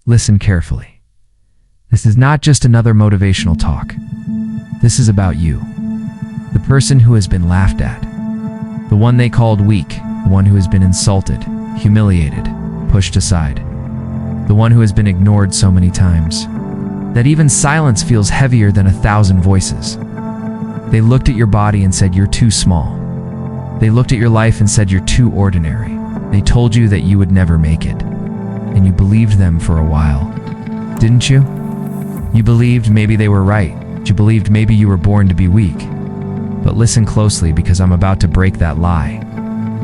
Listen carefully. This is not just another motivational talk. This is about you. The person who has been laughed at. The one they called weak. The one who has been insulted, humiliated, pushed aside. The one who has been ignored so many times that even silence feels heavier than 1,000 voices. They looked at your body and said you're too small. They looked at your life and said you're too ordinary. They told you that you would never make it. And you believed them for a while. Didn't you? You believed maybe they were right. You believed maybe you were born to be weak. But listen closely, because I'm about to break that lie.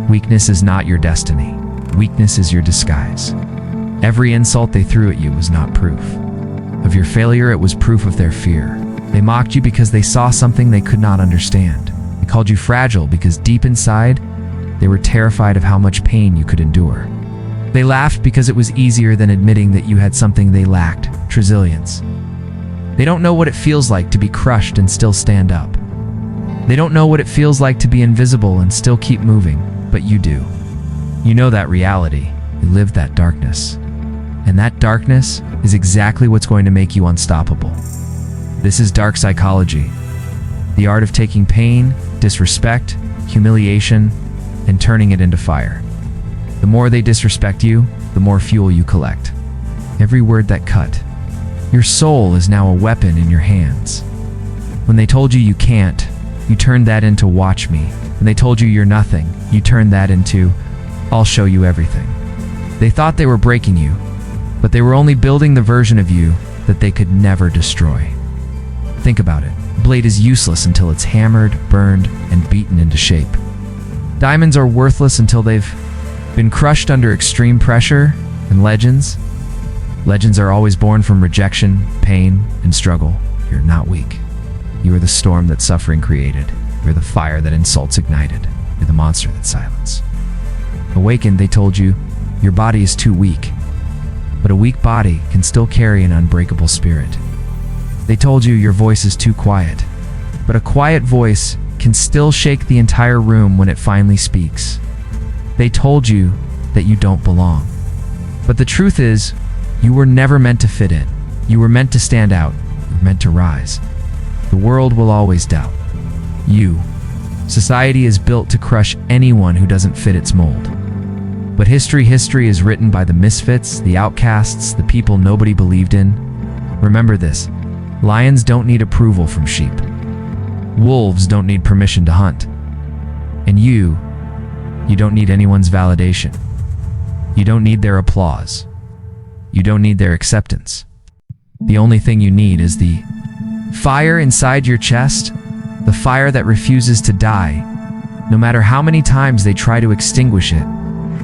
Weakness is not your destiny. Weakness is your disguise. Every insult they threw at you was not proof of your failure, it was proof of their fear. They mocked you because they saw something they could not understand. They called you fragile because deep inside, they were terrified of how much pain you could endure. They laughed because it was easier than admitting that you had something they lacked, resilience. They don't know what it feels like to be crushed and still stand up. They don't know what it feels like to be invisible and still keep moving, but you do. You know that reality. You live that darkness. And that darkness is exactly what's going to make you unstoppable. This is dark psychology. The art of taking pain, disrespect, humiliation, and turning it into fire. The more they disrespect you, the more fuel you collect. Every word that cut. Your soul is now a weapon in your hands. When they told you you can't, you turned that into watch me. When they told you you're nothing, you turned that into I'll show you everything. They thought they were breaking you, but they were only building the version of you that they could never destroy. Think about it. A blade is useless until it's hammered, burned, and beaten into shape. Diamonds are worthless until they've been crushed under extreme pressure, and legends are always born from rejection, pain, and struggle. You're not weak. You are the storm that suffering created. You're the fire that insults ignited. You're the monster that silenced. Awakened, they told you, your body is too weak. But a weak body can still carry an unbreakable spirit. They told you your voice is too quiet. But a quiet voice can still shake the entire room when it finally speaks. They told you that you don't belong. But the truth is, you were never meant to fit in. You were meant to stand out. You were meant to rise. The world will always doubt you. Society is built to crush anyone who doesn't fit its mold. But history is written by the misfits, the outcasts, the people nobody believed in. Remember this: lions don't need approval from sheep. Wolves don't need permission to hunt. And you don't need anyone's validation. You don't need their applause. You don't need their acceptance. The only thing you need is the fire inside your chest, the fire that refuses to die, no matter how many times they try to extinguish it.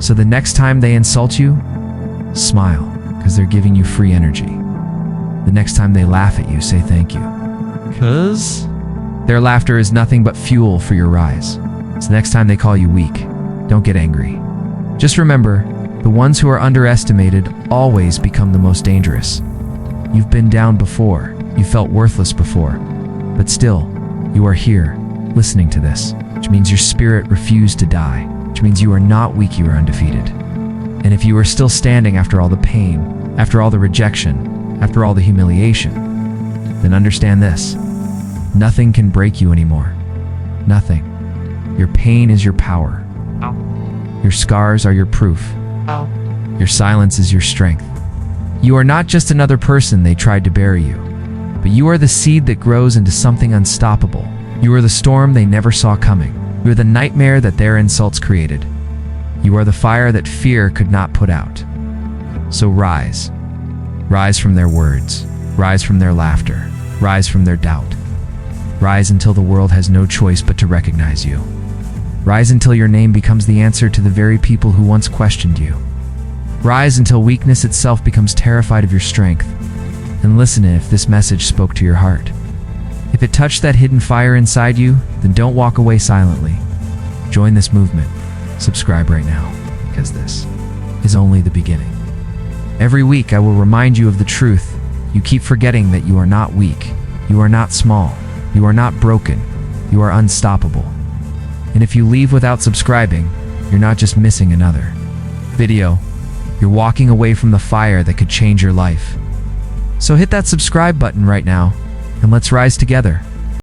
So the next time they insult you, smile, because they're giving you free energy. The next time they laugh at you, say thank you, because their laughter is nothing but fuel for your rise. So the next time they call you weak, don't get angry. Just remember, the ones who are underestimated always become the most dangerous. You've been down before, you felt worthless before, but still, you are here, listening to this, which means your spirit refused to die, which means you are not weak, you are undefeated. And if you are still standing after all the pain, after all the rejection, after all the humiliation, then understand this: nothing can break you anymore. Nothing. Your pain is your power. Your scars are your proof. Your silence is your strength. You are not just another person they tried to bury you, but you are the seed that grows into something unstoppable. You are the storm they never saw coming. You are the nightmare that their insults created. You are the fire that fear could not put out. So rise. Rise from their words. Rise from their laughter. Rise from their doubt. Rise until the world has no choice but to recognize you. Rise until your name becomes the answer to the very people who once questioned you. Rise until weakness itself becomes terrified of your strength. And listen if this message spoke to your heart. If it touched that hidden fire inside you, then don't walk away silently. Join this movement. Subscribe right now, because this is only the beginning. Every week I will remind you of the truth. You keep forgetting that you are not weak. You are not small. You are not broken. You are unstoppable. And if you leave without subscribing, you're not just missing another video, You're walking away from the fire that could change your life. So hit that subscribe button right now, and let's rise together.